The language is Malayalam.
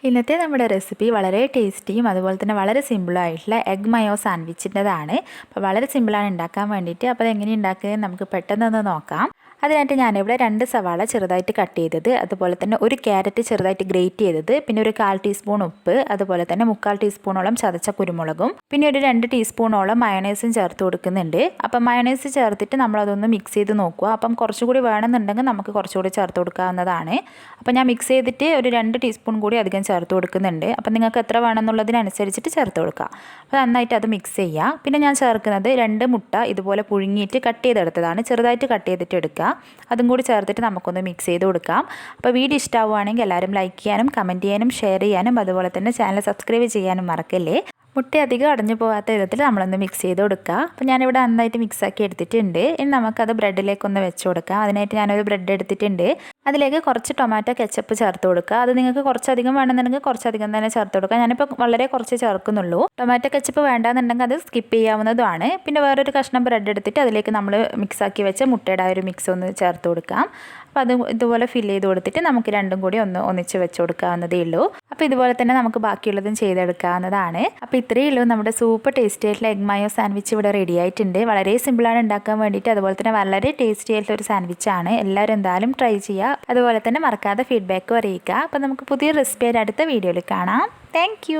ഇന്നത്തെ നമ്മുടെ റെസിപ്പി വളരെ ടേസ്റ്റിയും അതുപോലെ തന്നെ വളരെ സിമ്പിളായിട്ടുള്ള എഗ് മയോ സാൻഡ്വിച്ചിൻ്റെതാണ്. അപ്പോൾ വളരെ സിമ്പിളാണ് ഉണ്ടാക്കാൻ വേണ്ടിയിട്ട്. അപ്പോൾ അതെങ്ങനെ ഉണ്ടാക്കുക നമുക്ക് പെട്ടെന്നൊന്ന് നോക്കാം. അതിനായിട്ട് ഞാനിവിടെ 2 സവാള ചെറുതായിട്ട് കട്ട് ചെയ്തത്, അതുപോലെ തന്നെ ഒരു ക്യാരറ്റ് ചെറുതായിട്ട് ഗ്രേറ്റ് ചെയ്തത്, പിന്നെ ഒരു 1/4 ടീസ്പൂൺ ഉപ്പ്, അതുപോലെ തന്നെ 3/4 ടീസ്പൂണോളം ചതച്ച കുരുമുളകും, പിന്നെ ഒരു 2 ടീസ്പൂണോളം മയണൈസും ചേർത്ത് കൊടുക്കുന്നുണ്ട്. അപ്പം മയണൈസ് ചേർത്തിട്ട് നമ്മളതൊന്ന് മിക്സ് ചെയ്ത് നോക്കുക. അപ്പം കുറച്ചുകൂടി വേണമെന്നുണ്ടെങ്കിൽ നമുക്ക് കുറച്ചുകൂടി ചേർത്ത് കൊടുക്കാവുന്നതാണ്. അപ്പം ഞാൻ മിക്സ് ചെയ്തിട്ട് ഒരു 2 ടീസ്പൂൺ കൂടി അധികം ചേർത്ത് കൊടുക്കുന്നുണ്ട്. അപ്പം നിങ്ങൾക്ക് എത്ര വേണമെന്നുള്ളതിനനുസരിച്ചിട്ട് ചേർത്ത് കൊടുക്കുക. അപ്പോൾ നന്നായിട്ട് അത് മിക്സ് ചെയ്യുക. പിന്നെ ഞാൻ ചേർക്കുന്നത് 2 മുട്ട ഇതുപോലെ പുഴുങ്ങിയിട്ട് കട്ട് ചെയ്തെടുത്തതാണ്, ചെറുതായിട്ട് കട്ട് ചെയ്തിട്ട് എടുക്കുക. അതും കൂടി ചേർത്തിട്ട് നമുക്കൊന്ന് മിക്സ് ചെയ്ത് കൊടുക്കാം. അപ്പോൾ വീഡിയോ ഇഷ്ടമാവുകയാണെങ്കിൽ എല്ലാവരും ലൈക്ക് ചെയ്യാനും കമൻറ്റ് ചെയ്യാനും ഷെയർ ചെയ്യാനും അതുപോലെ തന്നെ ചാനൽ സബ്സ്ക്രൈബ് ചെയ്യാനും മറക്കല്ലേ. മുട്ട അധികം അടഞ്ഞു പോകാത്ത വിധത്തിൽ നമ്മളൊന്ന് മിക്സ് ചെയ്ത് കൊടുക്കുക. അപ്പോൾ ഞാനിവിടെ നന്നായിട്ട് മിക്സാക്കി എടുത്തിട്ടുണ്ട്. ഇനി നമുക്കത് ബ്രെഡിലേക്കൊന്ന് വെച്ച് കൊടുക്കാം. അതിനായിട്ട് ഞാനൊരു ബ്രെഡ് എടുത്തിട്ടുണ്ട്. അതിലേക്ക് കുറച്ച് ടൊമാറ്റോ കെച്ചപ്പ് ചേർത്ത് കൊടുക്കുക. അത് നിങ്ങൾക്ക് കുറച്ചധികം വേണമെന്നുണ്ടെങ്കിൽ കുറച്ചധികം തന്നെ ചേർത്ത് കൊടുക്കുക. ഞാനിപ്പോൾ വളരെ കുറച്ച് ചേർക്കുന്നുള്ളൂ. ടൊമാറ്റോ കെച്ചപ്പ് വേണ്ടാന്നുണ്ടെങ്കിൽ അത് സ്കിപ്പ് ചെയ്യാവുന്നതുമാണ്. പിന്നെ വേറൊരു കഷ്ണം ബ്രെഡ് എടുത്തിട്ട് അതിലേക്ക് നമ്മൾ മിക്സാക്കി വെച്ച മുട്ടയുടെ ആ ഒരു മിക്സ് ഒന്ന് ചേർത്ത് കൊടുക്കാം. അപ്പോൾ അത് ഇതുപോലെ ഫില്ല് ചെയ്ത് കൊടുത്തിട്ട് നമുക്ക് രണ്ടും കൂടി ഒന്നിച്ച് വെച്ച് കൊടുക്കാവുന്നതേ ഉള്ളൂ. അപ്പോൾ ഇതുപോലെ തന്നെ നമുക്ക് ബാക്കിയുള്ളതും ചെയ്തെടുക്കാവുന്നതാണ്. അപ്പോൾ ഇത്രയേ ഉള്ളൂ, നമ്മുടെ സൂപ്പർ ടേസ്റ്റി ആയിട്ടുള്ള എഗ് മയോ സാൻഡ്വിച്ച് ഇവിടെ റെഡി ആയിട്ടുണ്ട്. വളരെ സിമ്പിളാണ് ഉണ്ടാക്കാൻ വേണ്ടിയിട്ട്, അതുപോലെ തന്നെ വളരെ ടേസ്റ്റി ആയിട്ടുള്ള ഒരു സാൻഡ്വിച്ചാണ്. എല്ലാവരും എന്തായാലും ട്രൈ ചെയ്യുക. അതുപോലെ തന്നെ മറക്കാതെ ഫീഡ്ബാക്കും അറിയിക്കുക. അപ്പോൾ നമുക്ക് പുതിയ റെസിപ്പിയുടെ അടുത്ത വീഡിയോയിൽ കാണാം. താങ്ക്